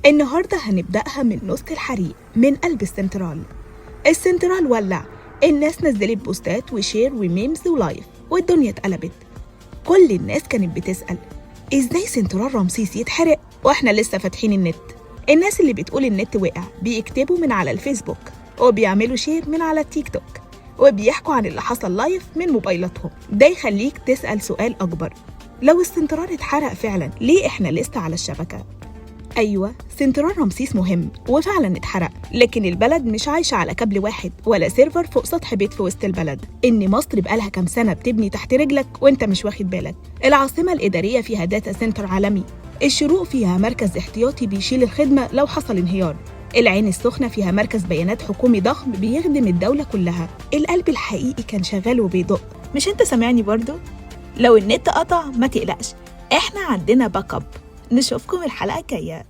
النهاردة هنبدأها من نسك الحريق من قلب السنترال. السنترال ولع، الناس نزلت بوستات وشير وميمز ولايف والدنيا اتقلبت. كل الناس كانت بتسأل ازاي سنترال رمسيس يتحرق واحنا لسه فاتحين النت؟ الناس اللي بتقول النت وقع بيكتبوا من على الفيسبوك وبيعملوا شير من على التيك توك وبيحكوا عن اللي حصل لايف من موبايلاتهم. ده يخليك تسأل سؤال أكبر، لو السنترال اتحرق فعلا ليه احنا لسه على الشبكة؟ أيوة، سنترال رمسيس مهم وفعلا اتحرق، لكن البلد مش عايشة على كابل واحد ولا سيرفر فوق سطح بيت في وسط البلد. إن مصر بقالها كام سنة بتبني تحت رجلك وانت مش واخد بالك. العاصمة الإدارية فيها داتا سنتر عالمي، الشروق فيها مركز احتياطي بيشيل الخدمة لو حصل انهيار، العين السخنة فيها مركز بيانات حكومي ضخم بيخدم الدولة كلها. القلب الحقيقي كان شغال وبيدق. مش انت سامعني برضو؟ لو النت قطع ما تقلقش، احنا عندنا باك اب. نشوفكم الحلقة الجاية.